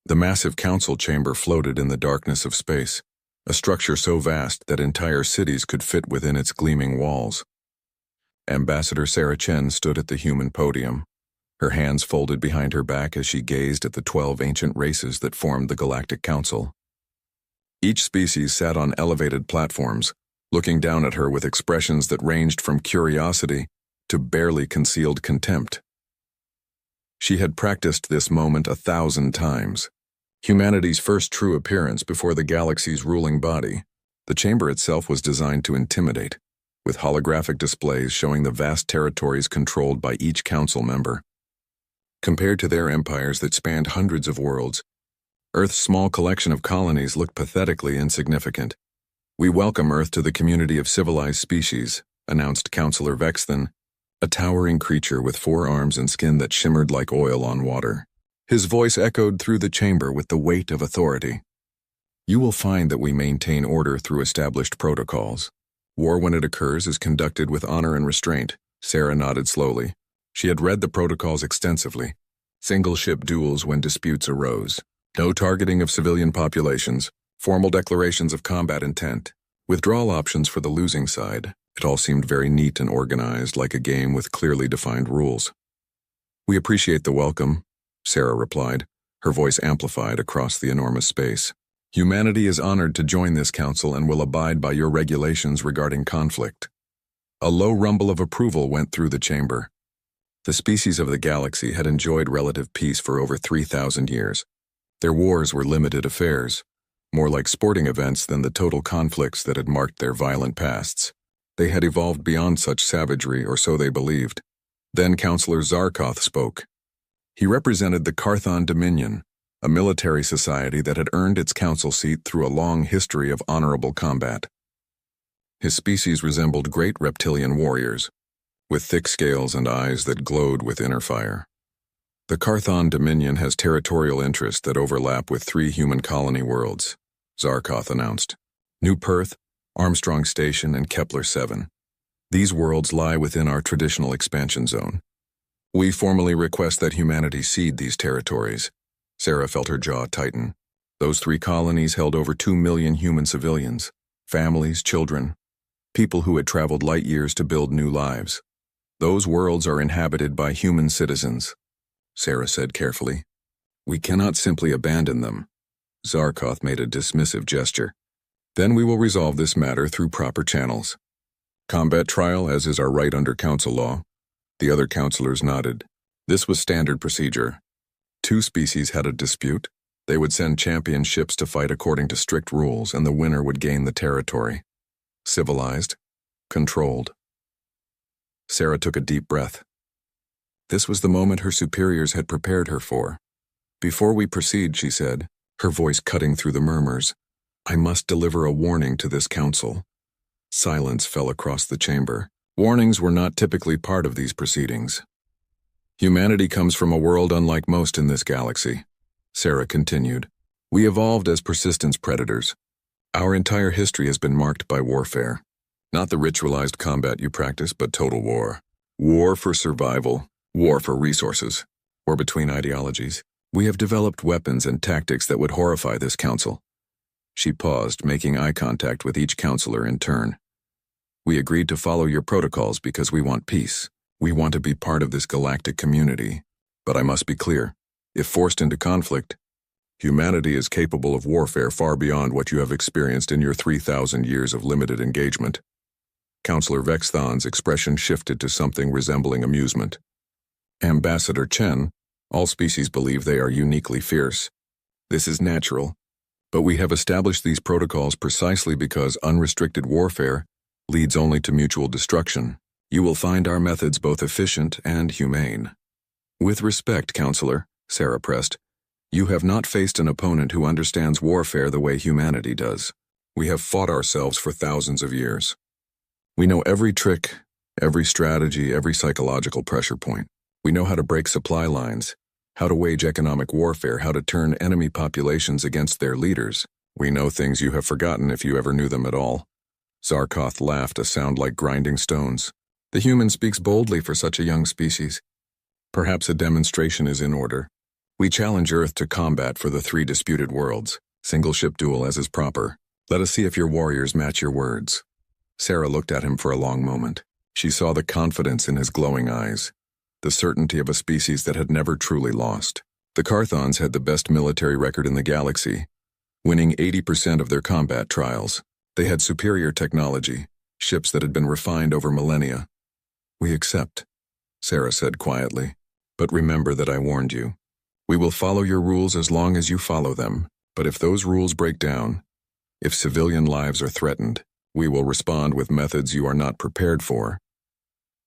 The massive council chamber floated in the darkness of space, a structure so vast that entire cities could fit within its gleaming walls. Ambassador Sarah Chen stood at the human podium, her hands folded behind her back as she gazed at the 12 ancient races that formed the Galactic Council. Each species sat on elevated platforms, looking down at her with expressions that ranged from curiosity to barely concealed contempt. She had practiced this moment 1,000 times. Humanity's first true appearance before the galaxy's ruling body, the chamber itself was designed to intimidate, with holographic displays showing the vast territories controlled by each council member. Compared to their empires that spanned hundreds of worlds, Earth's small collection of colonies looked pathetically insignificant. "We welcome Earth to the community of civilized species," announced Councillor Vexthan, a towering creature with 4 arms and skin that shimmered like oil on water. His voice echoed through the chamber with the weight of authority. "You will find that we maintain order through established protocols. War, when it occurs, is conducted with honor and restraint." Sarah nodded slowly. She had read the protocols extensively. Single-ship duels when disputes arose. No targeting of civilian populations. Formal declarations of combat intent. Withdrawal options for the losing side. It all seemed very neat and organized, like a game with clearly defined rules. "We appreciate the welcome," Sarah replied, her voice amplified across the enormous space. "Humanity is honored to join this council and will abide by your regulations regarding conflict." A low rumble of approval went through the chamber. The species of the galaxy had enjoyed relative peace for over 3,000 years. Their wars were limited affairs, more like sporting events than the total conflicts that had marked their violent pasts. They had evolved beyond such savagery, or so they believed. Then Councillor Zarkoth spoke. He represented the Carthon Dominion, a military society that had earned its council seat through a long history of honorable combat. His species resembled great reptilian warriors, with thick scales and eyes that glowed with inner fire. "The Carthon Dominion has territorial interests that overlap with 3 human colony worlds," Zarkoth announced. "New Perth, Armstrong Station, and Kepler 7. These worlds lie within our traditional expansion zone. We formally request that humanity cede these territories." Sarah felt her jaw tighten. Those 3 colonies held over 2 million human civilians, families, children, people who had traveled light years to build new lives. "Those worlds are inhabited by human citizens," Sarah said carefully. "We cannot simply abandon them." Zarkoth made a dismissive gesture. "Then we will resolve this matter through proper channels. Combat trial, as is our right under council law." The other councillors nodded. This was standard procedure. 2 species had a dispute. They would send champion ships to fight according to strict rules, and the winner would gain the territory. Civilized, controlled. Sarah took a deep breath. This was the moment her superiors had prepared her for. "Before we proceed," she said, her voice cutting through the murmurs, "I must deliver a warning to this council." Silence fell across the chamber. Warnings were not typically part of these proceedings. "Humanity comes from a world unlike most in this galaxy," Sarah continued. "We evolved as persistence predators. Our entire history has been marked by warfare. Not the ritualized combat you practice, but total war. War for survival, war for resources, war between ideologies. We have developed weapons and tactics that would horrify this council." She paused, making eye contact with each councillor in turn. "We agreed to follow your protocols because we want peace. We want to be part of this galactic community. But I must be clear, if forced into conflict, humanity is capable of warfare far beyond what you have experienced in your 3,000 years of limited engagement." Councillor Vexthan's expression shifted to something resembling amusement. "Ambassador Chen, all species believe they are uniquely fierce. This is natural, but we have established these protocols precisely because unrestricted warfare leads only to mutual destruction. You will find our methods both efficient and humane." "With respect, Councillor," Sarah pressed, "you have not faced an opponent who understands warfare the way humanity does. We have fought ourselves for thousands of years. We know every trick, every strategy, every psychological pressure point. We know how to break supply lines, how to wage economic warfare, how to turn enemy populations against their leaders. We know things you have forgotten if you ever knew them at all." Zarkoth laughed, a sound like grinding stones. "The human speaks boldly for such a young species. Perhaps a demonstration is in order." We challenge Earth to combat for the 3 disputed worlds. Single ship duel as is proper. Let us see if your warriors match your words. Sarah looked at him for a long moment. She saw the confidence in his glowing eyes, the certainty of a species that had never truly lost. The Carthons had the best military record in the galaxy, winning 80% of their combat trials. They had superior technology, ships that had been refined over millennia. We accept, Sarah said quietly. But remember that I warned you. We will follow your rules as long as you follow them, but if those rules break down, if civilian lives are threatened, we will respond with methods you are not prepared for.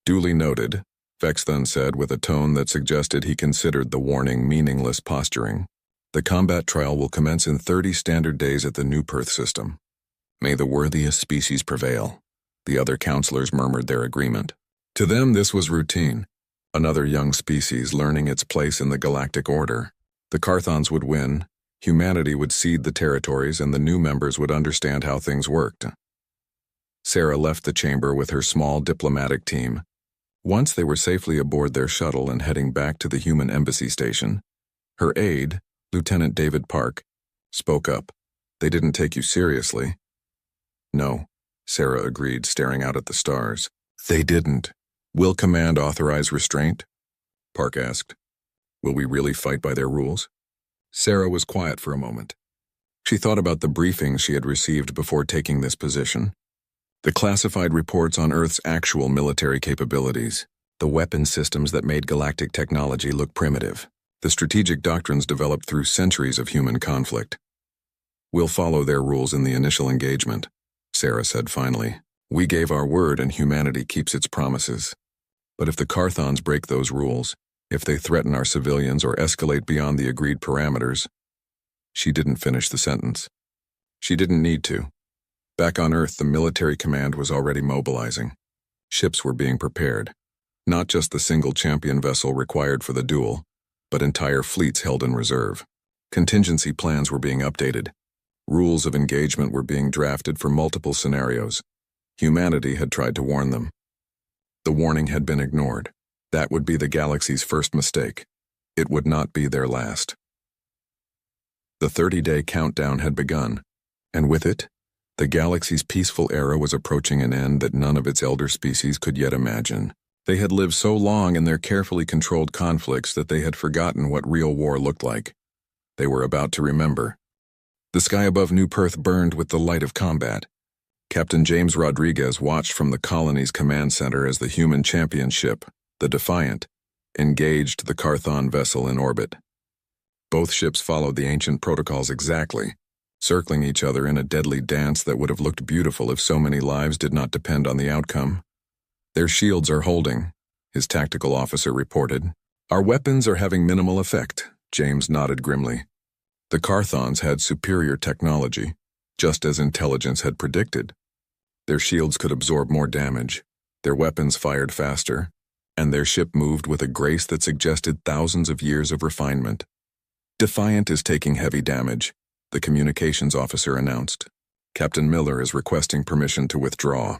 Duly noted, Vex then said with a tone that suggested he considered the warning meaningless posturing. The combat trial will commence in 30 standard days at the New Perth system. May the worthiest species prevail. The other counselors murmured their agreement. To them this was routine. Another young species learning its place in the galactic order. The Carthons would win, humanity would cede the territories, and the new members would understand how things worked. Sarah left the chamber with her small diplomatic team. Once they were safely aboard their shuttle and heading back to the human embassy station, her aide, Lieutenant David Park, spoke up. They didn't take you seriously. No, Sarah agreed, staring out at the stars. They didn't. Will command authorize restraint? Park asked. Will we really fight by their rules? Sarah was quiet for a moment. She thought about the briefings she had received before taking this position. The classified reports on Earth's actual military capabilities, the weapon systems that made galactic technology look primitive, the strategic doctrines developed through centuries of human conflict. We'll follow their rules in the initial engagement, Sarah said finally. We gave our word and humanity keeps its promises. But if the Carthons break those rules, if they threaten our civilians or escalate beyond the agreed parameters... She didn't finish the sentence. She didn't need to. Back on Earth, the military command was already mobilizing. Ships were being prepared. Not just the single champion vessel required for the duel, but entire fleets held in reserve. Contingency plans were being updated. Rules of engagement were being drafted for multiple scenarios. Humanity had tried to warn them. The warning had been ignored. That would be the galaxy's first mistake. It would not be their last. The 30-day countdown had begun, and with it, the galaxy's peaceful era was approaching an end that none of its elder species could yet imagine. They had lived so long in their carefully controlled conflicts that they had forgotten what real war looked like. They were about to remember. The sky above New Perth burned with the light of combat. Captain James Rodriguez watched from the colony's command center as the human champion ship, the Defiant, engaged the Carthon vessel in orbit. Both ships followed the ancient protocols exactly, circling each other in a deadly dance that would have looked beautiful if so many lives did not depend on the outcome. Their shields are holding, his tactical officer reported. Our weapons are having minimal effect, James nodded grimly. The Carthons had superior technology, just as intelligence had predicted. Their shields could absorb more damage, their weapons fired faster, and their ship moved with a grace that suggested thousands of years of refinement. Defiant is taking heavy damage, the communications officer announced. Captain Miller is requesting permission to withdraw.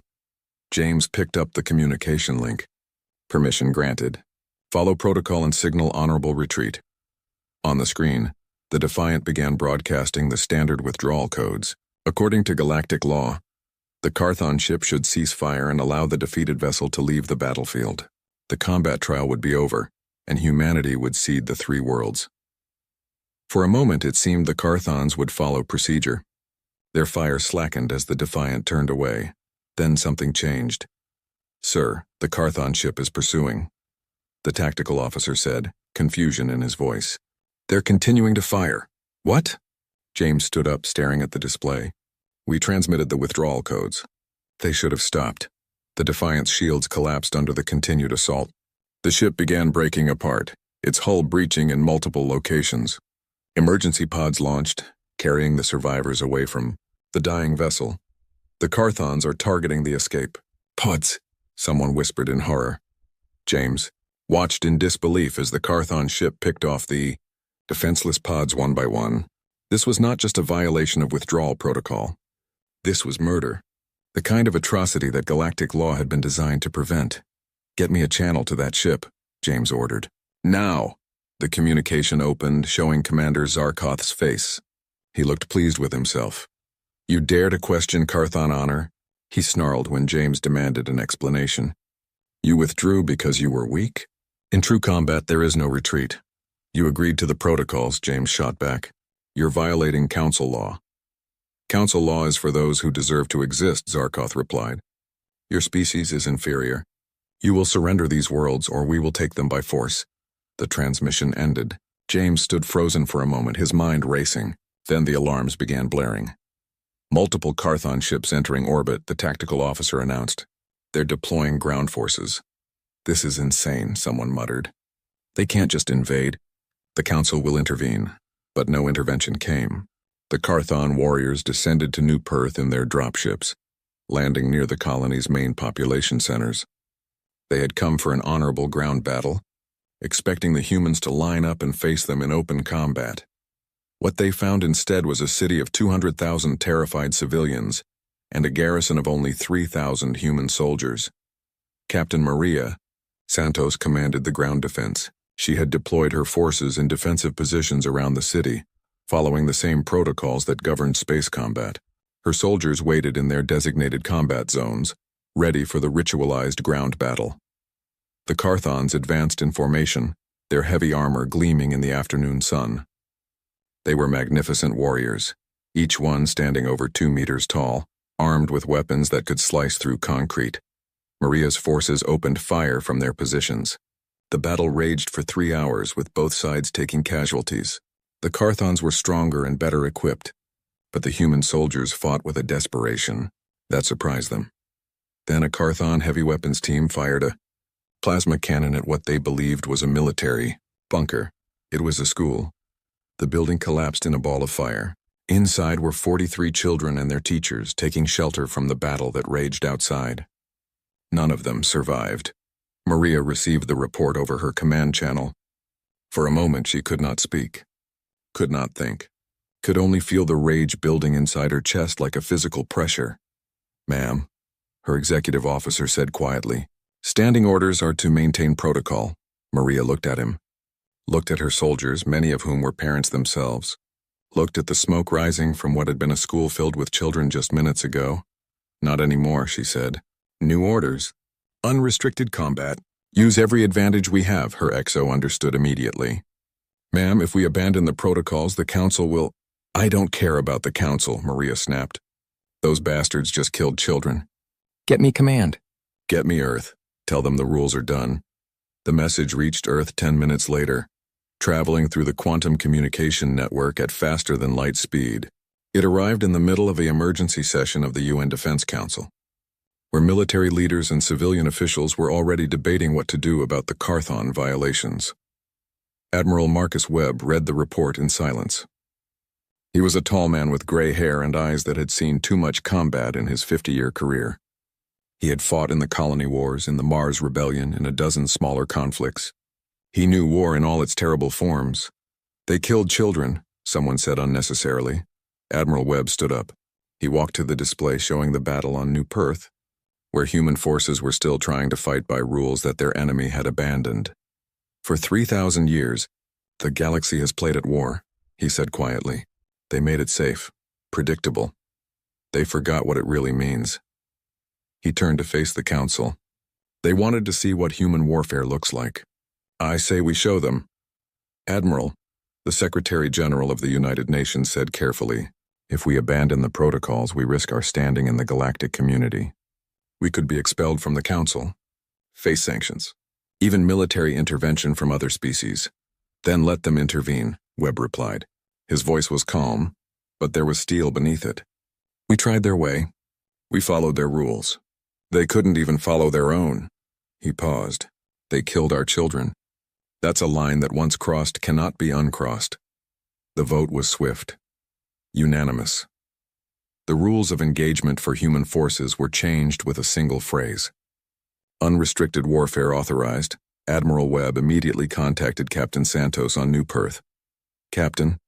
James picked up the communication link. Permission granted. Follow protocol and signal honorable retreat. On the screen, the Defiant began broadcasting the standard withdrawal codes. According to galactic law, the Carthon ship should cease fire and allow the defeated vessel to leave the battlefield. The combat trial would be over, and humanity would cede the 3 worlds. For a moment it seemed the Carthons would follow procedure. Their fire slackened as the Defiant turned away. Then something changed. Sir, the Carthon ship is pursuing, the tactical officer said, confusion in his voice. They're continuing to fire. What? James stood up, staring at the display. We transmitted the withdrawal codes. They should have stopped. The Defiant's shields collapsed under the continued assault. The ship began breaking apart, its hull breaching in multiple locations. Emergency pods launched, carrying the survivors away from the dying vessel. The Carthons are targeting the escape. Pods, someone whispered in horror. James watched in disbelief as the Carthon ship picked off the defenseless pods one by one. This was not just a violation of withdrawal protocol. This was murder, the kind of atrocity that galactic law had been designed to prevent. Get me a channel to that ship, James ordered. Now! The communication opened, showing Commander Zarkoth's face. He looked pleased with himself. "You dare to question Carthon honor?" he snarled when James demanded an explanation. "You withdrew because you were weak? In true combat, there is no retreat. You agreed to the protocols," James shot back. "You're violating council law." "Council law is for those who deserve to exist," Zarkoth replied. "Your species is inferior. You will surrender these worlds, or we will take them by force." The transmission ended. James stood frozen for a moment, his mind racing. Then the alarms began blaring. "Multiple Carthon ships entering orbit," the tactical officer announced. "They're deploying ground forces." "This is insane," someone muttered. "They can't just invade. The council will intervene." But no intervention came. The Carthon warriors descended to New Perth in their dropships, landing near the colony's main population centers. They had come for an honorable ground battle, expecting the humans to line up and face them in open combat. What they found instead was a city of 200,000 terrified civilians and a garrison of only 3,000 human soldiers. Captain Maria Santos commanded the ground defense. She had deployed her forces in defensive positions around the city, following the same protocols that governed space combat. Her soldiers waited in their designated combat zones, ready for the ritualized ground battle. The Carthons advanced in formation, their heavy armor gleaming in the afternoon sun. They were magnificent warriors, each one standing over 2 meters tall, armed with weapons that could slice through concrete. Maria's forces opened fire from their positions. The battle raged for 3 hours, with both sides taking casualties. The Carthons were stronger and better equipped, but the human soldiers fought with a desperation that surprised them. Then a Carthon heavy weapons team fired a plasma cannon at what they believed was a military bunker. It was a school. The building collapsed in a ball of fire. Inside were 43 children and their teachers, taking shelter from the battle that raged outside. None of them survived. Maria received the report over her command channel. For a moment she could not speak, could not think, could only feel the rage building inside her chest like a physical pressure. "Ma'am," her executive officer said quietly, "standing orders are to maintain protocol." Maria looked at him, looked at her soldiers, many of whom were parents themselves, looked at the smoke rising from what had been a school filled with children just minutes ago. "Not anymore," she said. "New orders. Unrestricted combat. Use every advantage we have," her XO understood immediately. "Ma'am, if we abandon the protocols, the council will—" "I don't care about the council," Maria snapped. "Those bastards just killed children. Get me command. Get me Earth. Tell them the rules are done." The message reached Earth 10 minutes later, traveling through the quantum communication network at faster-than-light speed. It arrived in the middle of an emergency session of the UN Defense Council, where military leaders and civilian officials were already debating what to do about the Carthon violations. Admiral Marcus Webb read the report in silence. He was a tall man with gray hair and eyes that had seen too much combat in his 50-year career. He had fought in the colony wars, in the Mars Rebellion, and a dozen smaller conflicts. He knew war in all its terrible forms. "They killed children," someone said unnecessarily. Admiral Webb stood up. He walked to the display showing the battle on New Perth, where human forces were still trying to fight by rules that their enemy had abandoned. "For 3,000 years, the galaxy has played at war," he said quietly. "They made it safe, predictable. They forgot what it really means." He turned to face the council. "They wanted to see what human warfare looks like. I say we show them." "Admiral," the Secretary General of the United Nations said carefully, "if we abandon the protocols, we risk our standing in the galactic community. We could be expelled from the council, face sanctions, even military intervention from other species." "Then let them intervene," Webb replied. His voice was calm, but there was steel beneath it. "We tried their way. We followed their rules. They couldn't even follow their own." He paused. "They killed our children. That's a line that once crossed cannot be uncrossed." The vote was swift, unanimous. The rules of engagement for human forces were changed with a single phrase. Unrestricted warfare authorized. Admiral Webb immediately contacted Captain Santos on New Perth. "Captain,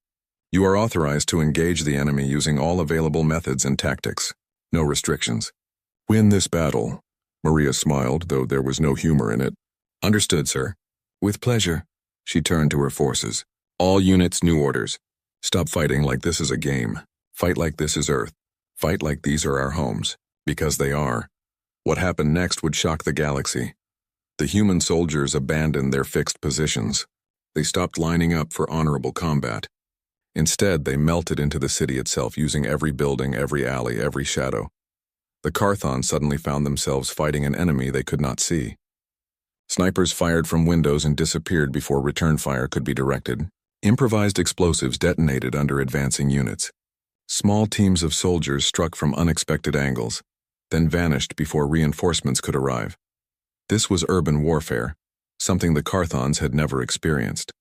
you are authorized to engage the enemy using all available methods and tactics. No restrictions. Win this battle." Maria smiled, though there was no humor in it. "Understood, sir." "With pleasure." She turned to her forces. All units, new orders. Stop fighting like this is a game. Fight like this is Earth. Fight like these are our homes. Because they are. What happened next would shock the galaxy. The human soldiers abandoned their fixed positions. They stopped lining up for honorable combat. Instead, they melted into the city itself, using every building, every alley, every shadow. The Carthon suddenly found themselves fighting an enemy they could not see. Snipers fired from windows and disappeared before return fire could be directed. Improvised explosives detonated under advancing units. Small teams of soldiers struck from unexpected angles, then vanished before reinforcements could arrive. This was urban warfare, something the Carthons had never experienced.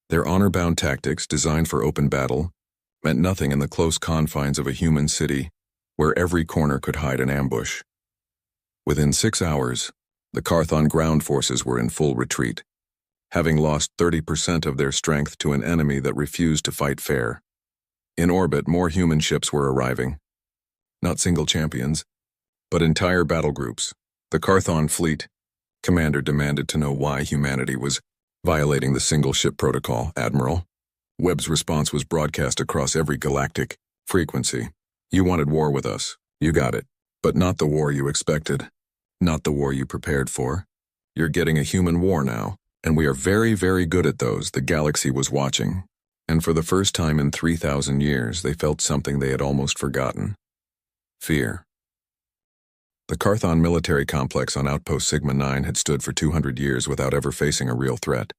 Their honor-bound tactics, designed for open battle, meant nothing in the close confines of a human city where every corner could hide an ambush. Within 6 hours, the Carthon ground forces were in full retreat, having lost 30% of their strength to an enemy that refused to fight fair. In orbit, more human ships were arriving. Not single champions, but entire battle groups. The Carthon fleet commander demanded to know why humanity was violating the single-ship protocol. Admiral, Webb's response was broadcast across every galactic frequency. You wanted war with us. You got it. But not the war you expected. Not the war you prepared for. You're getting a human war now, and we are very, very good at those. The galaxy was watching, and for the first time in 3,000 years, they felt something they had almost forgotten. Fear. The Carthon military complex on Outpost Sigma 9 had stood for 200 years without ever facing a real threat.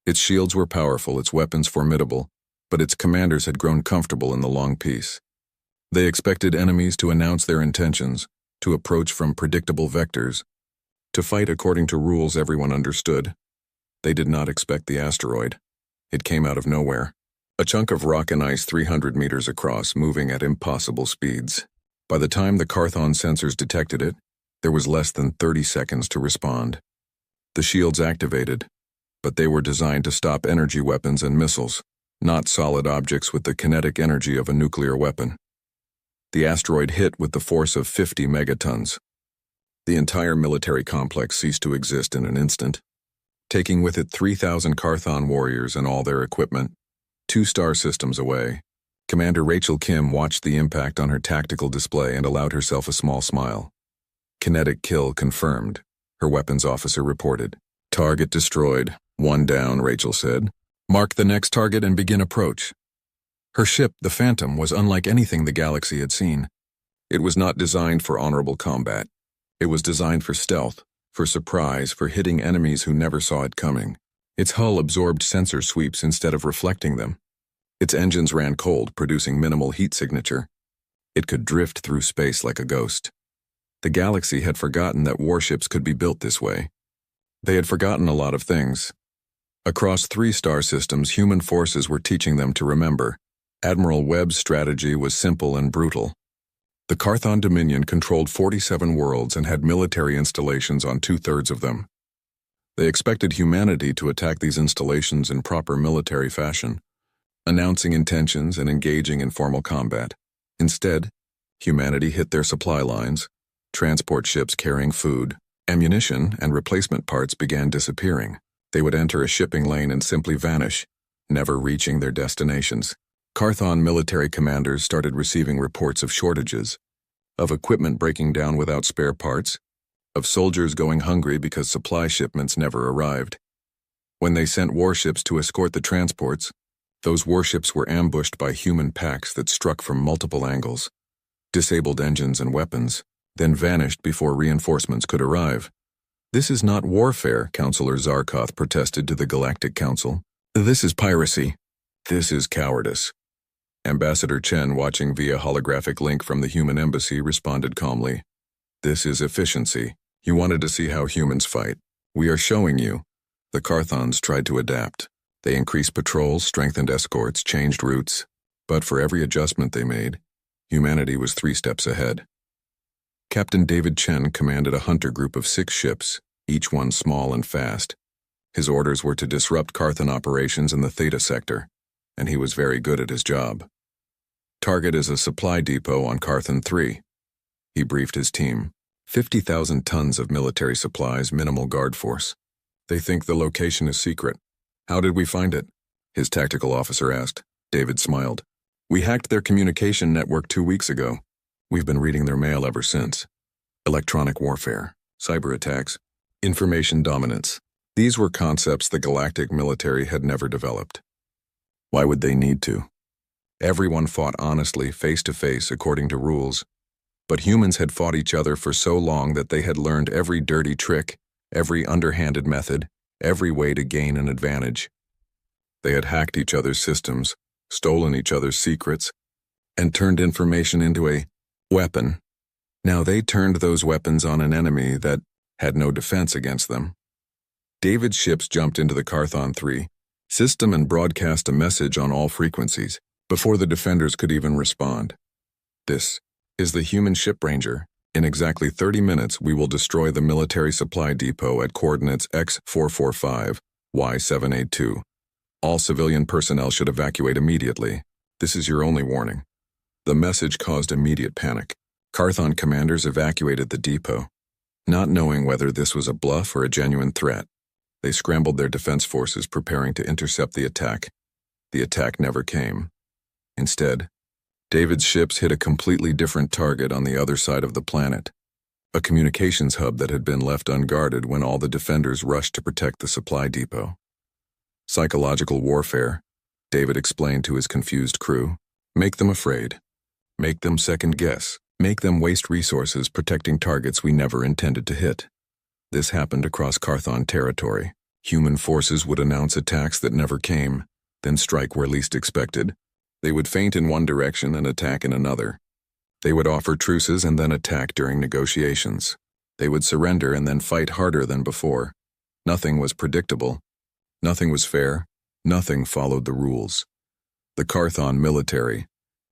Its shields were powerful, its weapons formidable, but its commanders had grown comfortable in the long peace. They expected enemies to announce their intentions, to approach from predictable vectors, to fight according to rules everyone understood. They did not expect the asteroid. It came out of nowhere. A chunk of rock and ice 300 meters across, moving at impossible speeds. By the time the Carthon sensors detected it, there was less than 30 seconds to respond. The shields activated, but they were designed to stop energy weapons and missiles, not solid objects with the kinetic energy of a nuclear weapon. The asteroid hit with the force of 50 megatons. The entire military complex ceased to exist in an instant, taking with it 3,000 Carthon warriors and all their equipment. 2 star systems away, Commander Rachel Kim watched the impact on her tactical display and allowed herself a small smile. Kinetic kill confirmed, her weapons officer reported. Target destroyed. 1 down, Rachel said. Mark the next target and begin approach. Her ship, the Phantom, was unlike anything the galaxy had seen. It was not designed for honorable combat. It was designed for stealth, for surprise, for hitting enemies who never saw it coming. Its hull absorbed sensor sweeps instead of reflecting them. Its engines ran cold, producing minimal heat signature. It could drift through space like a ghost. The galaxy had forgotten that warships could be built this way. They had forgotten a lot of things. Across 3 star systems, human forces were teaching them to remember. Admiral Webb's strategy was simple and brutal. The Carthon Dominion controlled 47 worlds and had military installations on 2/3 of them. They expected humanity to attack these installations in proper military fashion, announcing intentions and engaging in formal combat. Instead, humanity hit their supply lines. Transport ships carrying food, ammunition, and replacement parts began disappearing. They would enter a shipping lane and simply vanish, never reaching their destinations. Carthon military commanders started receiving reports of shortages, of equipment breaking down without spare parts, of soldiers going hungry because supply shipments never arrived. When they sent warships to escort the transports, those warships were ambushed by human packs that struck from multiple angles, disabled engines and weapons, then vanished before reinforcements could arrive. This is not warfare, Counselor Zarkoth protested to the Galactic Council. This is piracy. This is cowardice. Ambassador Chen, watching via holographic link from the human embassy, responded calmly. This is efficiency. You wanted to see how humans fight. We are showing you. The Carthons tried to adapt. They increased patrols, strengthened escorts, changed routes. But for every adjustment they made, humanity was 3 steps ahead. Captain David Chen commanded a hunter group of 6 ships, each one small and fast. His orders were to disrupt Carthon operations in the Theta sector, and he was very good at his job. Target is a supply depot on Carthon 3. He briefed his team. 50,000 tons of military supplies, minimal guard force. They think the location is secret. How did we find it? His tactical officer asked. David smiled. We hacked their communication network 2 weeks ago. We've been reading their mail ever since. Electronic warfare, cyber attacks, information dominance. These were concepts the galactic military had never developed. Why would they need to? Everyone fought honestly, face to face, according to rules. But humans had fought each other for so long that they had learned every dirty trick, every underhanded method, every way to gain an advantage. They had hacked each other's systems, stolen each other's secrets, and turned information into a weapon. Now they turned those weapons on an enemy that had no defense against them. David's ships jumped into the Carthon 3 system and broadcast a message on all frequencies before the defenders could even respond. This is the human ship ranger. In exactly 30 minutes, we will destroy the military supply depot at coordinates X445, Y782. All civilian personnel should evacuate immediately. This is your only warning. The message caused immediate panic. Carthon commanders evacuated the depot. Not knowing whether this was a bluff or a genuine threat, they scrambled their defense forces preparing to intercept the attack. The attack never came. Instead, David's ships hit a completely different target on the other side of the planet, a communications hub that had been left unguarded when all the defenders rushed to protect the supply depot. Psychological warfare, David explained to his confused crew. Make them afraid. Make them second guess. Make them waste resources protecting targets we never intended to hit. This happened across Carthon territory. Human forces would announce attacks that never came, then strike where least expected. They would feint in one direction and attack in another. They would offer truces and then attack during negotiations. They would surrender and then fight harder than before. Nothing was predictable. Nothing was fair. Nothing followed the rules. The Carthon military,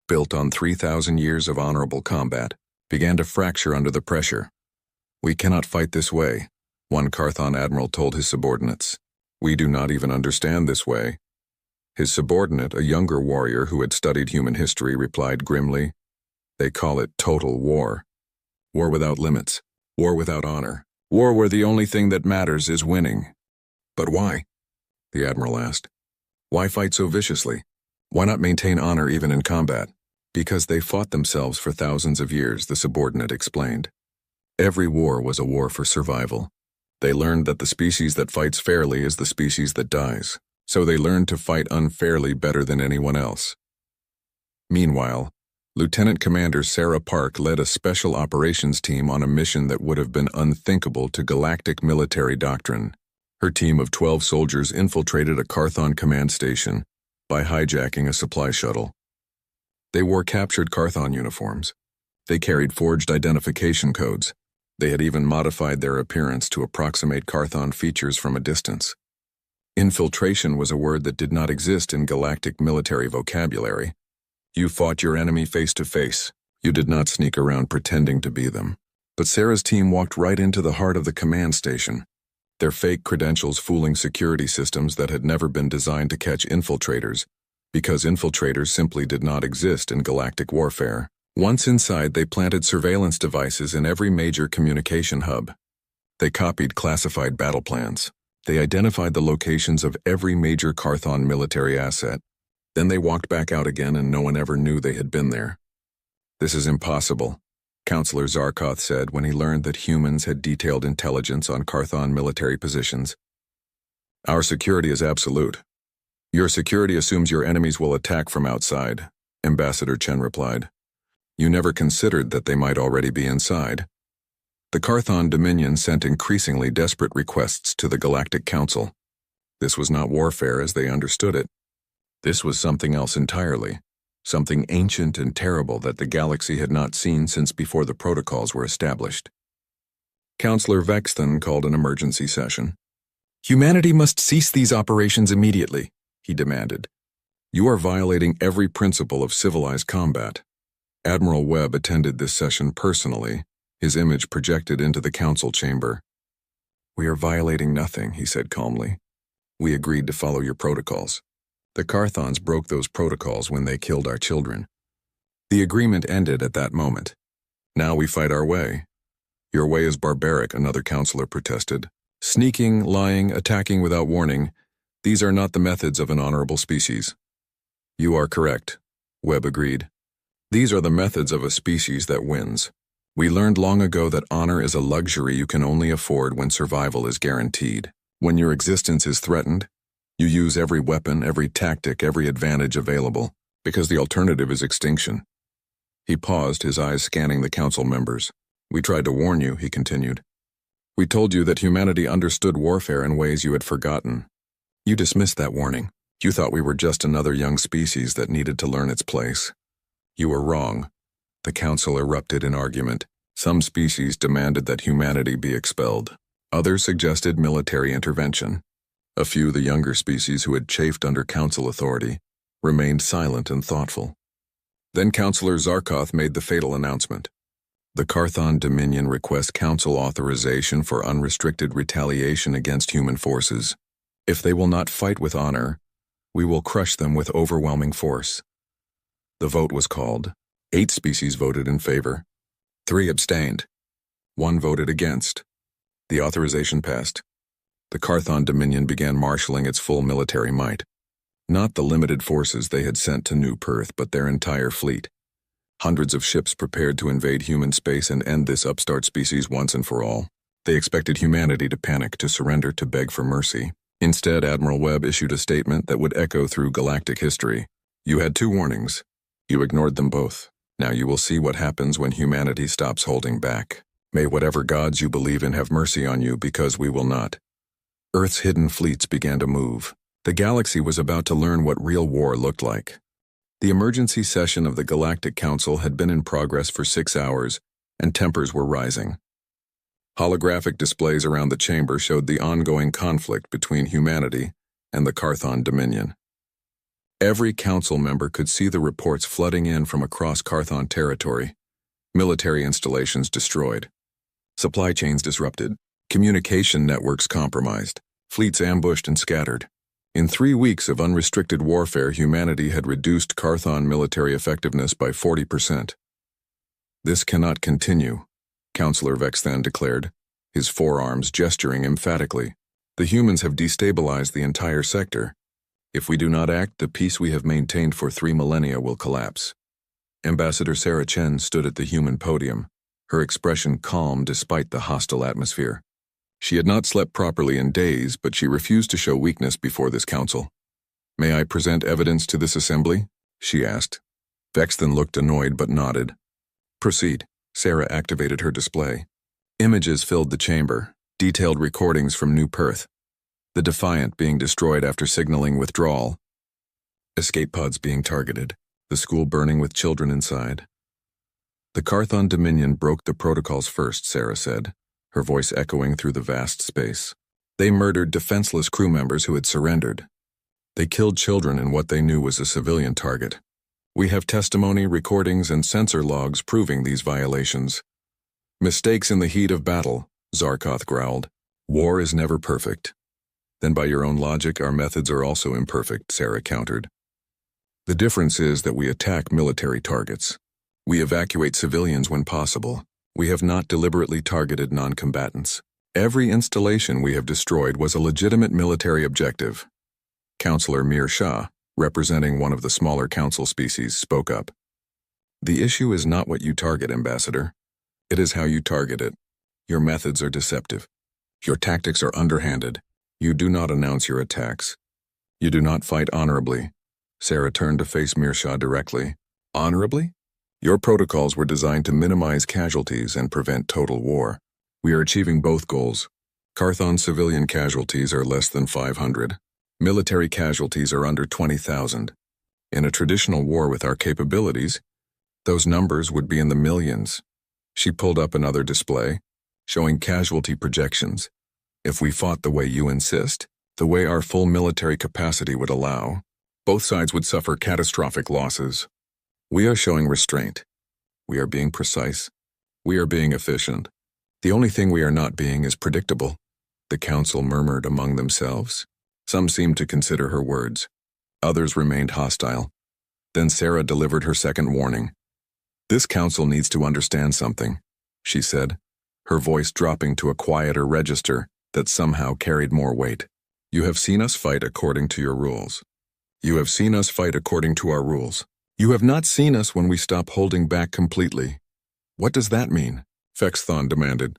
built on 3,000 years of honorable combat, began to fracture under the pressure. We cannot fight this way, one Carthon admiral told his subordinates. We do not even understand this way. His subordinate, a younger warrior who had studied human history, replied grimly, They call it total war. War without limits. War without honor. War where the only thing that matters is winning. But why? The admiral asked. Why fight so viciously? Why not maintain honor even in combat? Because they fought themselves for thousands of years, the subordinate explained. Every war was a war for survival. They learned that the species that fights fairly is the species that dies. So they learned to fight unfairly better than anyone else. Meanwhile, Lieutenant Commander Sarah Park led a special operations team on a mission that would have been unthinkable to galactic military doctrine. Her team of 12 soldiers infiltrated a Carthon command station by hijacking a supply shuttle. They wore captured Carthon uniforms. They carried forged identification codes. They had even modified their appearance to approximate Carthon features from a distance. Infiltration was a word that did not exist in galactic military vocabulary. You fought your enemy face to face. You did not sneak around pretending to be them. But Sarah's team walked right into the heart of the command station, their fake credentials fooling security systems that had never been designed to catch infiltrators, because infiltrators simply did not exist in galactic warfare. Once inside, they planted surveillance devices in every major communication hub. They copied classified battle plans. They identified the locations of every major Carthon military asset. Then they walked back out again and no one ever knew they had been there. This is impossible, Counselor Zarkoth said when he learned that humans had detailed intelligence on Carthon military positions. Our security is absolute. Your security assumes your enemies will attack from outside, Ambassador Chen replied. You never considered that they might already be inside. The Carthon Dominion sent increasingly desperate requests to the Galactic Council. This was not warfare as they understood it. This was something else entirely, something ancient and terrible that the galaxy had not seen since before the protocols were established. Counselor Vexton called an emergency session. Humanity must cease these operations immediately, he demanded. You are violating every principle of civilized combat. Admiral Webb attended this session personally, his image projected into the council chamber. We are violating nothing, he said calmly. We agreed to follow your protocols. The Carthons broke those protocols when they killed our children. The agreement ended at that moment. Now we fight our way. Your way is barbaric, another counselor protested. Sneaking, lying, attacking without warning. These are not the methods of an honorable species. You are correct, Webb agreed. These are the methods of a species that wins. We learned long ago that honor is a luxury you can only afford when survival is guaranteed. When your existence is threatened, you use every weapon, every tactic, every advantage available, because the alternative is extinction. He paused, his eyes scanning the council members. We tried to warn you, he continued. We told you that humanity understood warfare in ways you had forgotten. You dismissed that warning. You thought we were just another young species that needed to learn its place. You were wrong. The council erupted in argument. Some species demanded that humanity be expelled. Others suggested military intervention. A few, the younger species who had chafed under council authority, remained silent and thoughtful. Then Councillor Zarkoth made the fatal announcement. The Carthon Dominion requests council authorization for unrestricted retaliation against human forces. If they will not fight with honor, we will crush them with overwhelming force. The vote was called. 8 species voted in favor. 3 abstained. 1 voted against. The authorization passed. The Carthon Dominion began marshalling its full military might. Not the limited forces they had sent to New Perth, but their entire fleet. Hundreds of ships prepared to invade human space and end this upstart species once and for all. They expected humanity to panic, to surrender, to beg for mercy. Instead, Admiral Webb issued a statement that would echo through galactic history. You had 2 warnings. You ignored them both. Now you will see what happens when humanity stops holding back. May whatever gods you believe in have mercy on you, because we will not. Earth's hidden fleets began to move. The galaxy was about to learn what real war looked like. The emergency session of the Galactic Council had been in progress for 6 hours, and tempers were rising. Holographic displays around the chamber showed the ongoing conflict between humanity and the Carthon Dominion. Every council member could see the reports flooding in from across Carthon territory. Military installations destroyed. Supply chains disrupted. Communication networks compromised. Fleets ambushed and scattered. In 3 weeks of unrestricted warfare, humanity had reduced Carthon military effectiveness by 40%. This cannot continue, Councillor Vexthan declared, his forearms gesturing emphatically. The humans have destabilized the entire sector. If we do not act, the peace we have maintained for 3 millennia will collapse. Ambassador Sarah Chen stood at the human podium, her expression calm despite the hostile atmosphere. She had not slept properly in days, but she refused to show weakness before this council. May I present evidence to this assembly? She asked. Vexthan looked annoyed but nodded. Proceed. Sarah activated her display. Images filled the chamber, detailed recordings from New Perth. The Defiant being destroyed after signaling withdrawal. Escape pods being targeted. The school burning with children inside. The Carthon Dominion broke the protocols first, Sarah said, her voice echoing through the vast space. They murdered defenseless crew members who had surrendered. They killed children in what they knew was a civilian target. We have testimony, recordings, and sensor logs proving these violations. Mistakes in the heat of battle, Zarkoth growled. War is never perfect. Then by your own logic, our methods are also imperfect, Sarah countered. The difference is that we attack military targets. We evacuate civilians when possible. We have not deliberately targeted non-combatants. Every installation we have destroyed was a legitimate military objective. Councillor Mir Shah, representing one of the smaller council species, spoke up. The issue is not what you target, Ambassador. It is how you target it. Your methods are deceptive. Your tactics are underhanded. You do not announce your attacks. You do not fight honorably. Sarah turned to face Mir Shah directly. Honorably? Your protocols were designed to minimize casualties and prevent total war. We are achieving both goals. Carthon civilian casualties are less than 500. Military casualties are under 20,000. In a traditional war with our capabilities, those numbers would be in the millions. She pulled up another display, showing casualty projections. If we fought the way you insist, the way our full military capacity would allow, both sides would suffer catastrophic losses. We are showing restraint. We are being precise. We are being efficient. The only thing we are not being is predictable. The council murmured among themselves. Some seemed to consider her words. Others remained hostile. Then Sarah delivered her second warning. This council needs to understand something, she said, her voice dropping to a quieter register that somehow carried more weight. You have seen us fight according to your rules. You have seen us fight according to our rules. You have not seen us when we stop holding back completely. What does that mean? Fexthon demanded.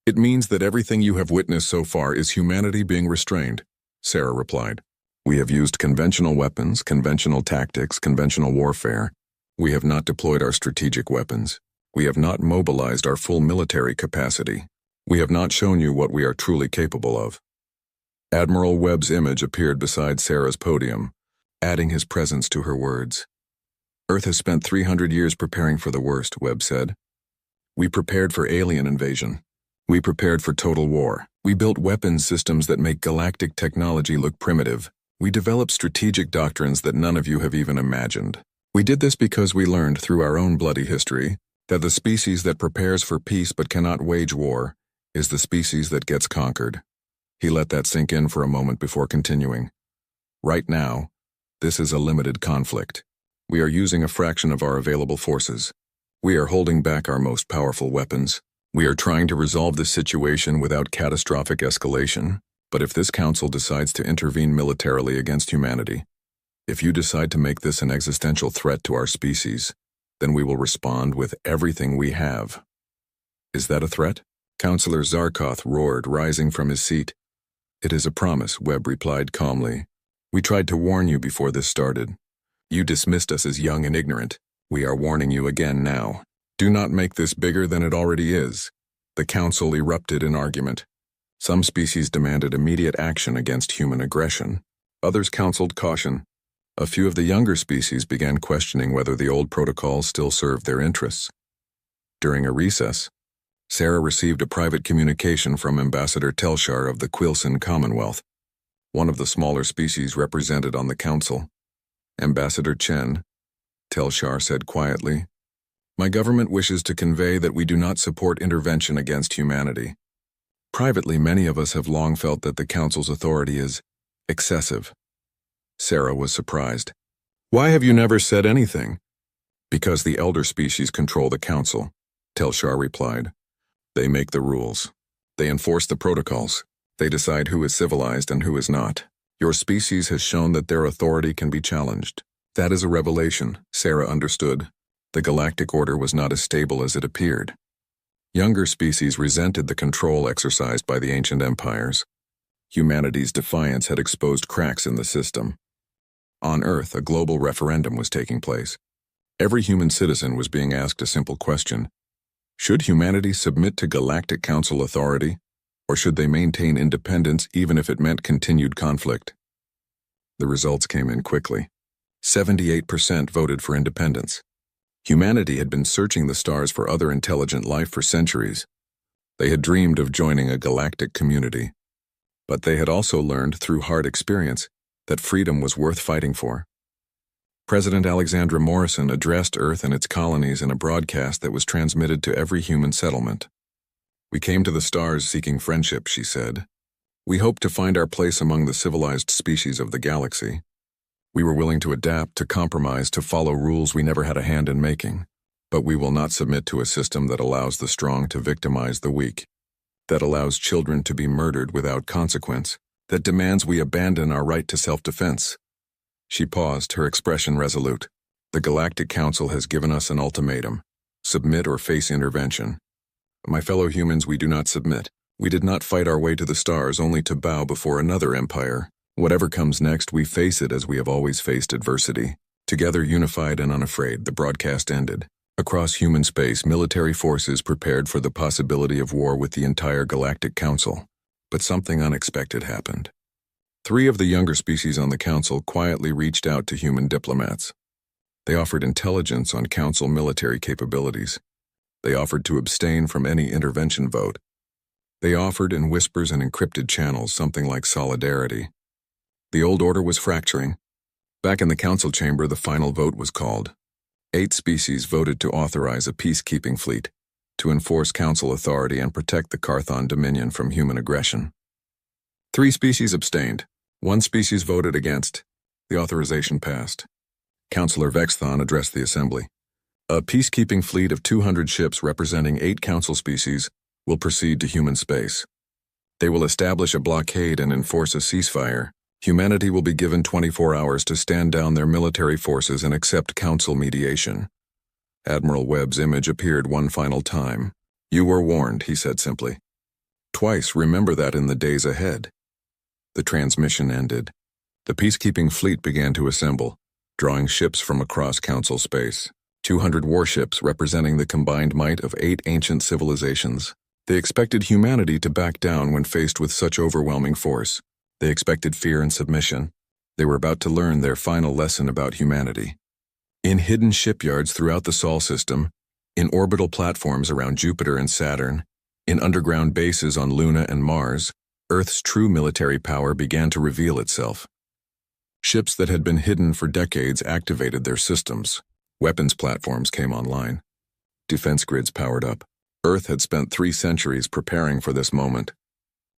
It means that everything you have witnessed so far is humanity being restrained, Sarah replied. We have used conventional weapons, conventional tactics, conventional warfare. We have not deployed our strategic weapons. We have not mobilized our full military capacity. We have not shown you what we are truly capable of. Admiral Webb's image appeared beside Sarah's podium, adding his presence to her words. Earth has spent 300 years preparing for the worst, Webb said. We prepared for alien invasion. We prepared for total war. We built weapons systems that make galactic technology look primitive. We developed strategic doctrines that none of you have even imagined. We did this because we learned through our own bloody history that the species that prepares for peace but cannot wage war is the species that gets conquered. He let that sink in for a moment before continuing. Right now, this is a limited conflict. We are using a fraction of our available forces. We are holding back our most powerful weapons. We are trying to resolve this situation without catastrophic escalation, but if this council decides to intervene militarily against humanity, if you decide to make this an existential threat to our species, then we will respond with everything we have. Is that a threat? Councillor Zarkoth roared, rising from his seat. It is a promise, Webb replied calmly. We tried to warn you before this started. You dismissed us as young and ignorant. We are warning you again now. Do not make this bigger than it already is. The council erupted in argument. Some species demanded immediate action against human aggression. Others counseled caution. A few of the younger species began questioning whether the old protocols still served their interests. During a recess, Sarah received a private communication from Ambassador Telshar of the Quilson Commonwealth, one of the smaller species represented on the council. Ambassador Chen, Telshar said quietly, my government wishes to convey that we do not support intervention against humanity. Privately, many of us have long felt that the council's authority is excessive. Sarah was surprised. Why have you never said anything? Because the elder species control the council, Telshar replied. They make the rules. They enforce the protocols. They decide who is civilized and who is not. Your species has shown that their authority can be challenged. That is a revelation, Sarah understood. The galactic order was not as stable as it appeared. Younger species resented the control exercised by the ancient empires. Humanity's defiance had exposed cracks in the system. On Earth, a global referendum was taking place. Every human citizen was being asked a simple question. Should humanity submit to Galactic Council authority, or should they maintain independence even if it meant continued conflict? The results came in quickly. 78% voted for independence. Humanity had been searching the stars for other intelligent life for centuries. They had dreamed of joining a galactic community. But they had also learned through hard experience that freedom was worth fighting for. President Alexandra Morrison addressed Earth and its colonies in a broadcast that was transmitted to every human settlement. We came to the stars seeking friendship, she said. We hoped to find our place among the civilized species of the galaxy. We were willing to adapt, to compromise, to follow rules we never had a hand in making. But we will not submit to a system that allows the strong to victimize the weak, that allows children to be murdered without consequence, that demands we abandon our right to self-defense. She paused, her expression resolute. The Galactic Council has given us an ultimatum. Submit or face intervention. My fellow humans, we do not submit. We did not fight our way to the stars only to bow before another empire. Whatever comes next, we face it as we have always faced adversity. Together, unified and unafraid, the broadcast ended. Across human space, military forces prepared for the possibility of war with the entire Galactic Council. But something unexpected happened. 3 of the younger species on the Council quietly reached out to human diplomats. They offered intelligence on Council military capabilities. They offered to abstain from any intervention vote. They offered in whispers and encrypted channels something like solidarity. The old order was fracturing. Back in the Council chamber, the final vote was called. 8 species voted to authorize a peacekeeping fleet, to enforce Council authority and protect the Carthon Dominion from human aggression. 3 species abstained. 1 species voted against. The authorization passed. Councillor Vexthon addressed the assembly. A peacekeeping fleet of 200 ships representing 8 Council species will proceed to human space. They will establish a blockade and enforce a ceasefire. Humanity will be given 24 hours to stand down their military forces and accept council mediation. Admiral Webb's image appeared one final time. You were warned, he said simply. Twice, remember that in the days ahead. The transmission ended. The peacekeeping fleet began to assemble, drawing ships from across council space. 200 warships representing the combined might of 8 ancient civilizations. They expected humanity to back down when faced with such overwhelming force. They expected fear and submission. They were about to learn their final lesson about humanity. In hidden shipyards throughout the Sol system, in orbital platforms around Jupiter and Saturn, in underground bases on Luna and Mars, Earth's true military power began to reveal itself. Ships that had been hidden for decades activated their systems. Weapons platforms came online. Defense grids powered up. Earth had spent 3 centuries preparing for this moment,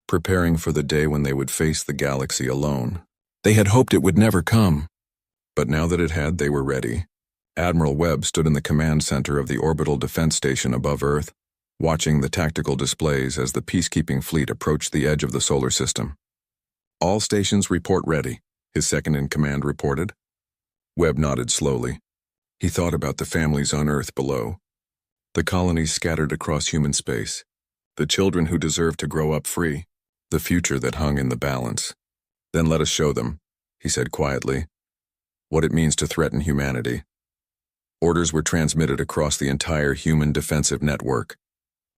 preparing for the day when they would face the galaxy alone. They had hoped it would never come. But now that it had, they were ready. Admiral Webb stood in the command center of the orbital defense station above Earth, watching the tactical displays as the peacekeeping fleet approached the edge of the solar system. All stations report ready, his second-in-command reported. Webb nodded slowly. He thought about the families on Earth below, the colonies scattered across human space, the children who deserved to grow up free, the future that hung in the balance. Then let us show them, he said quietly, what it means to threaten humanity. Orders were transmitted across the entire human defensive network.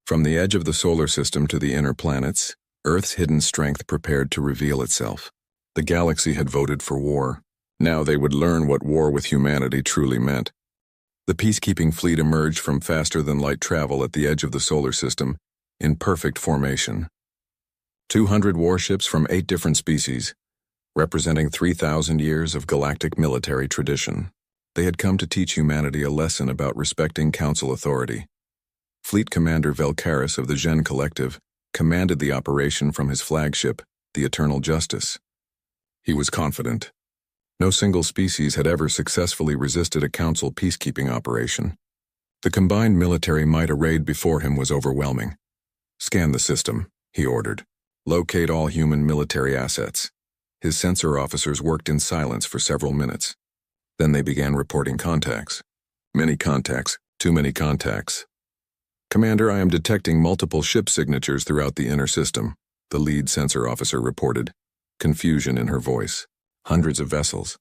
From the edge of the solar system to the inner planets, Earth's hidden strength prepared to reveal itself. The galaxy had voted for war. Now they would learn what war with humanity truly meant. The peacekeeping fleet emerged from faster-than-light travel at the edge of the solar system, in perfect formation. 200 warships from 8 different species, representing 3,000 years of galactic military tradition. They had come to teach humanity a lesson about respecting council authority. Fleet Commander Velkaris of the Gen Collective commanded the operation from his flagship, the Eternal Justice. He was confident. No single species had ever successfully resisted a council peacekeeping operation. The combined military might arrayed before him was overwhelming. Scan the system, he ordered. Locate all human military assets. His sensor officers worked in silence for several minutes. Then they began reporting contacts. Many contacts, too many contacts. Commander, I am detecting multiple ship signatures throughout the inner system, the lead sensor officer reported, confusion in her voice. Hundreds of vessels,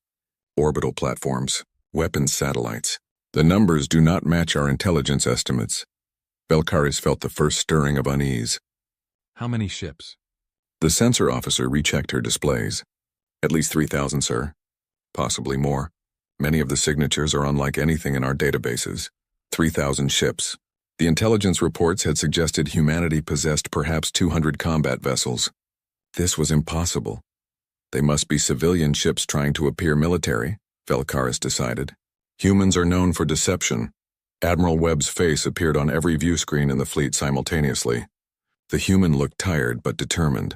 orbital platforms, weapons satellites. The numbers do not match our intelligence estimates. Velkaris felt the first stirring of unease. How many ships? The sensor officer rechecked her displays. At least 3,000, sir. Possibly more. Many of the signatures are unlike anything in our databases. 3,000 ships. The intelligence reports had suggested humanity possessed perhaps 200 combat vessels. This was impossible. They must be civilian ships trying to appear military, Velkaris decided. Humans are known for deception. Admiral Webb's face appeared on every view screen in the fleet simultaneously. The human looked tired but determined.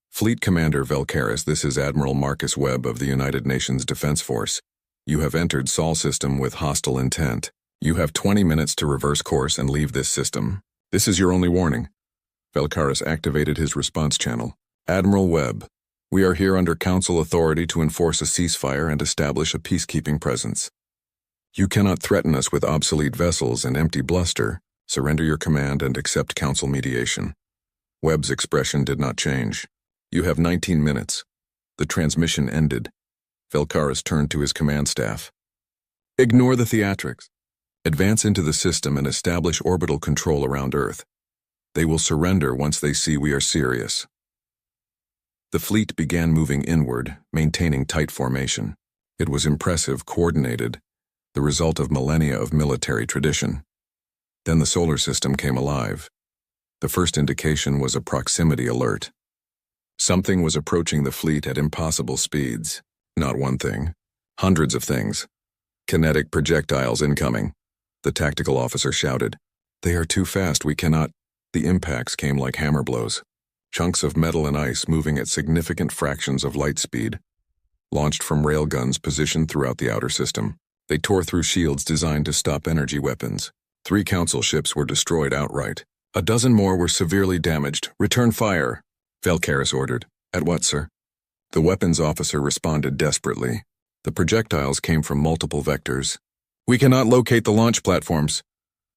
Fleet Commander Velkaris, this is Admiral Marcus Webb of the United Nations Defense Force. You have entered Sol system with hostile intent. You have 20 minutes to reverse course and leave this system. This is your only warning. Velkaris activated his response channel. Admiral Webb, we are here under Council authority to enforce a ceasefire and establish a peacekeeping presence. You cannot threaten us with obsolete vessels and empty bluster. Surrender your command and accept Council mediation. Webb's expression did not change. You have 19 minutes. The transmission ended. Velkaris turned to his command staff. Ignore the theatrics. Advance into the system and establish orbital control around Earth. They will surrender once they see we are serious. The fleet began moving inward, maintaining tight formation. It was impressive, coordinated, the result of millennia of military tradition. Then the solar system came alive. The first indication was a proximity alert. Something was approaching the fleet at impossible speeds. Not one thing. Hundreds of things. Kinetic projectiles incoming. The tactical officer shouted. They are too fast, we cannot. The impacts came like hammer blows. Chunks of metal and ice moving at significant fractions of light speed. Launched from railguns positioned throughout the outer system. They tore through shields designed to stop energy weapons. 3 council ships were destroyed outright. A dozen more were severely damaged. Return fire. Velkaris ordered. At what, sir? The weapons officer responded desperately. The projectiles came from multiple vectors. We cannot locate the launch platforms.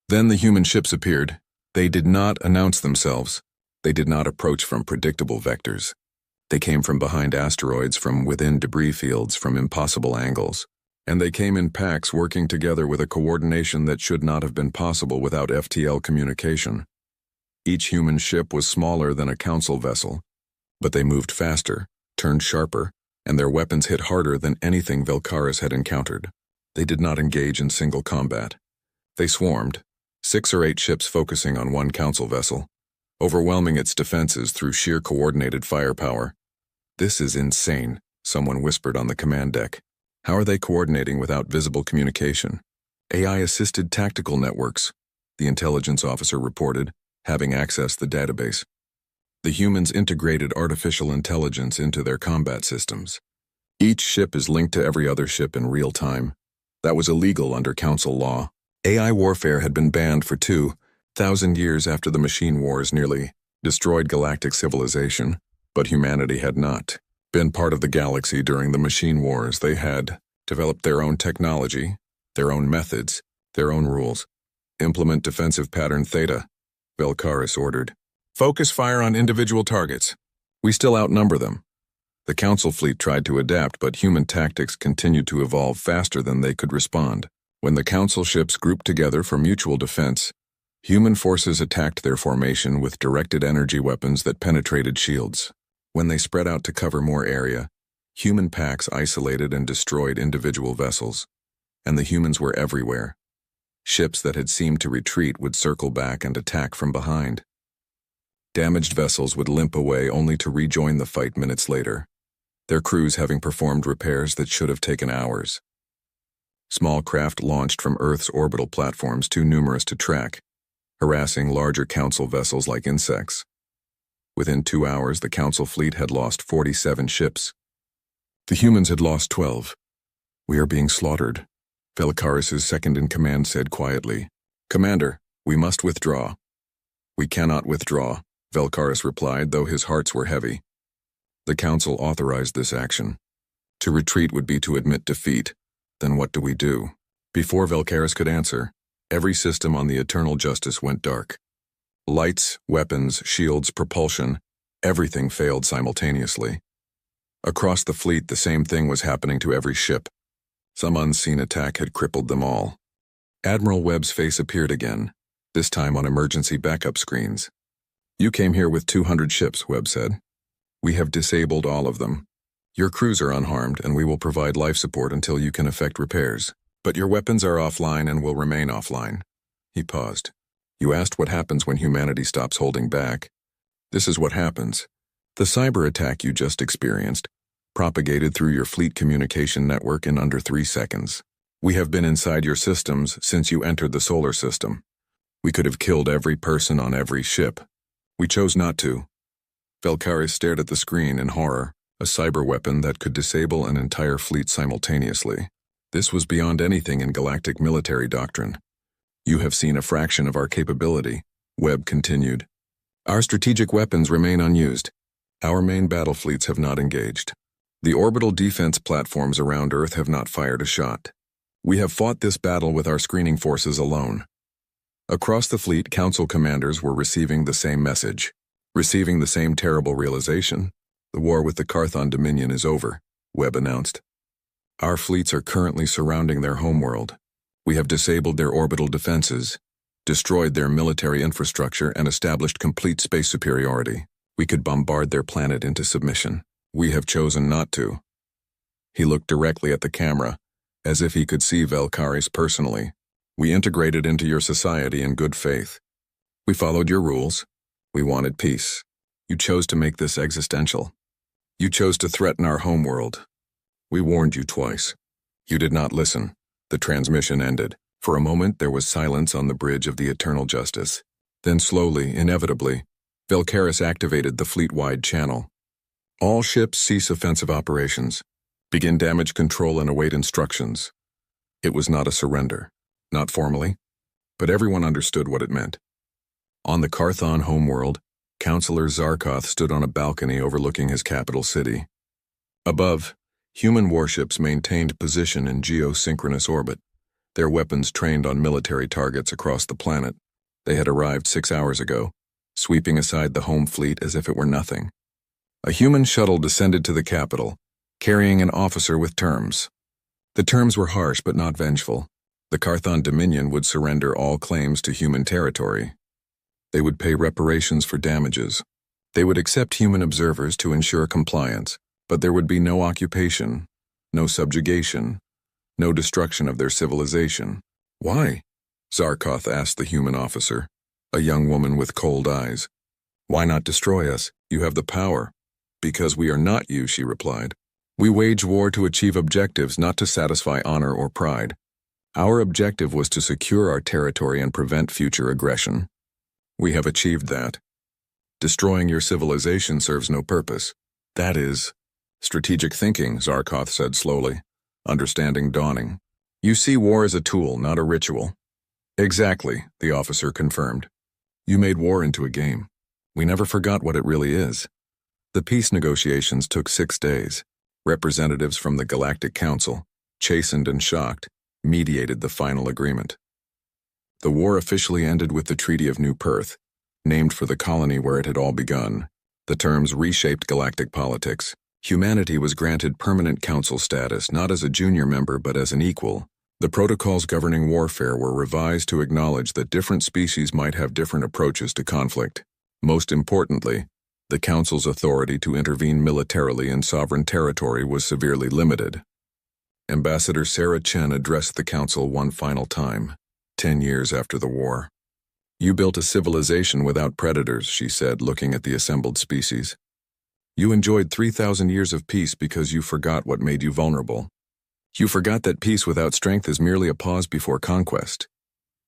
Then the human ships appeared. They did not announce themselves. They did not approach from predictable vectors. They came from behind asteroids, from within debris fields, from impossible angles. And they came in packs working together with a coordination that should not have been possible without FTL communication. Each human ship was smaller than a council vessel, but they moved faster, turned sharper, and their weapons hit harder than anything Velkaris had encountered. They did not engage in single combat. They swarmed, 6 or 8 ships focusing on one council vessel, overwhelming its defenses through sheer coordinated firepower. This is insane, someone whispered on the command deck. How are they coordinating without visible communication? AI-assisted tactical networks, the intelligence officer reported, having accessed the database. The humans integrated artificial intelligence into their combat systems. Each ship is linked to every other ship in real time. That was illegal under council law. AI warfare had been banned for 2,000 years after the machine wars nearly destroyed galactic civilization, but humanity had not been part of the galaxy during the machine wars. They had developed their own technology, their own methods, their own rules. Implement defensive pattern Theta, Velkaris ordered. Focus fire on individual targets. We still outnumber them. The council fleet tried to adapt, but human tactics continued to evolve faster than they could respond. When the council ships grouped together for mutual defense, human forces attacked their formation with directed energy weapons that penetrated shields. When they spread out to cover more area, human packs isolated and destroyed individual vessels, and the humans were everywhere. Ships that had seemed to retreat would circle back and attack from behind. Damaged vessels would limp away only to rejoin the fight minutes later, their crews having performed repairs that should have taken hours. Small craft launched from Earth's orbital platforms too numerous to track, harassing larger council vessels like insects. Within 2 hours, the council fleet had lost 47 ships. The humans had lost 12. We are being slaughtered, Velkaris' second-in-command said quietly. Commander, we must withdraw. We cannot withdraw, Velkaris replied, though his hearts were heavy. The council authorized this action. To retreat would be to admit defeat. Then what do we do? Before Velkaris could answer, every system on the Eternal Justice went dark. Lights, weapons, shields, propulsion, everything failed simultaneously. Across the fleet, the same thing was happening to every ship. Some unseen attack had crippled them all. Admiral Webb's face appeared again, this time on emergency backup screens. You came here with 200 ships, Webb said. We have disabled all of them. Your crews are unharmed, and we will provide life support until you can effect repairs. But your weapons are offline and will remain offline. He paused. You asked what happens when humanity stops holding back. This is what happens. The cyber attack you just experienced propagated through your fleet communication network in under 3 seconds. We have been inside your systems since you entered the solar system. We could have killed every person on every ship. We chose not to. Velkaris stared at the screen in horror, a cyber weapon that could disable an entire fleet simultaneously. This was beyond anything in galactic military doctrine. You have seen a fraction of our capability, Webb continued. Our strategic weapons remain unused. Our main battle fleets have not engaged. The orbital defense platforms around Earth have not fired a shot. We have fought this battle with our screening forces alone. Across the fleet, council commanders were receiving the same message, receiving the same terrible realization. The war with the Carthon Dominion is over, Webb announced. Our fleets are currently surrounding their homeworld. We have disabled their orbital defenses, destroyed their military infrastructure, and established complete space superiority. We could bombard their planet into submission. We have chosen not to. He looked directly at the camera, as if he could see Velkaris personally. We integrated into your society in good faith. We followed your rules. We wanted peace. You chose to make this existential. You chose to threaten our homeworld. We warned you twice. You did not listen. The transmission ended. For a moment, there was silence on the bridge of the Eternal Justice. Then slowly, inevitably, Velkaris activated the fleet-wide channel. All ships cease offensive operations. Begin damage control and await instructions. It was not a surrender. Not formally, but everyone understood what it meant. On the Carthon homeworld, Counselor Zarkoth stood on a balcony overlooking his capital city. Above, human warships maintained position in geosynchronous orbit, their weapons trained on military targets across the planet. They had arrived 6 hours ago, sweeping aside the home fleet as if it were nothing. A human shuttle descended to the capital, carrying an officer with terms. The terms were harsh but not vengeful. The Carthon Dominion would surrender all claims to human territory. They would pay reparations for damages. They would accept human observers to ensure compliance, but there would be no occupation, no subjugation, no destruction of their civilization. Why? Zarkoth asked the human officer, a young woman with cold eyes. Why not destroy us? You have the power. Because we are not you, she replied. We wage war to achieve objectives, not to satisfy honor or pride. Our objective was to secure our territory and prevent future aggression. We have achieved that. Destroying your civilization serves no purpose. That is strategic thinking, Zarkoth said slowly, understanding dawning. You see war as a tool, not a ritual. Exactly, the officer confirmed. You made war into a game. We never forgot what it really is. The peace negotiations took 6 days. Representatives from the Galactic Council, chastened and shocked, mediated the final agreement. The war officially ended with the Treaty of New Perth, named for the colony where it had all begun. The terms reshaped galactic politics. Humanity was granted permanent council status, not as a junior member but as an equal. The protocols governing warfare were revised to acknowledge that different species might have different approaches to conflict. Most importantly, the Council's authority to intervene militarily in sovereign territory was severely limited. Ambassador Sarah Chen addressed the Council one final time, 10 years after the war. You built a civilization without predators, she said, looking at the assembled species. You enjoyed 3,000 years of peace because you forgot what made you vulnerable. You forgot that peace without strength is merely a pause before conquest.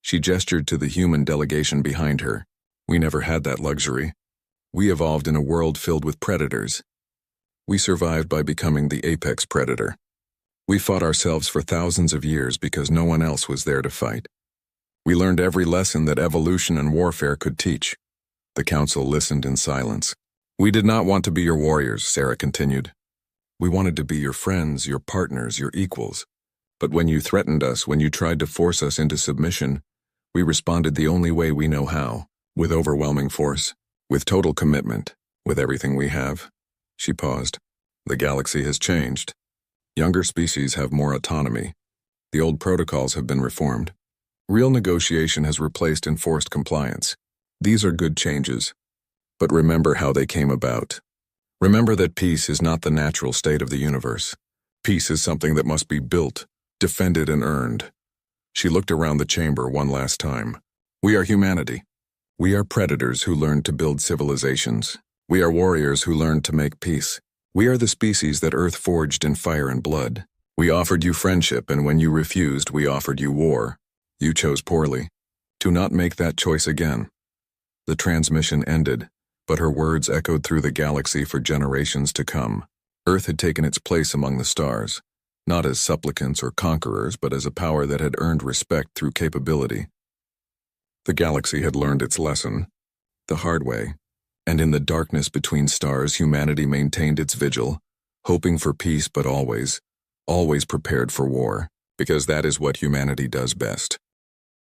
She gestured to the human delegation behind her. We never had that luxury. We evolved in a world filled with predators. We survived by becoming the apex predator. We fought ourselves for thousands of years because no one else was there to fight. We learned every lesson that evolution and warfare could teach. The Council listened in silence. We did not want to be your warriors, Sarah continued. We wanted to be your friends, your partners, your equals. But when you threatened us, when you tried to force us into submission, we responded the only way we know how, with overwhelming force, with total commitment, with everything we have. She paused. The galaxy has changed. Younger species have more autonomy. The old protocols have been reformed. Real negotiation has replaced enforced compliance. These are good changes. But remember how they came about. Remember that peace is not the natural state of the universe. Peace is something that must be built, defended, and earned. She looked around the chamber one last time. We are humanity. We are predators who learned to build civilizations. We are warriors who learned to make peace. We are the species that Earth forged in fire and blood. We offered you friendship, and when you refused, we offered you war. You chose poorly. Do not make that choice again. The transmission ended, but her words echoed through the galaxy for generations to come. Earth had taken its place among the stars, not as supplicants or conquerors, but as a power that had earned respect through capability. The galaxy had learned its lesson, the hard way, and in the darkness between stars, humanity maintained its vigil, hoping for peace but always prepared for war, because that is what humanity does best.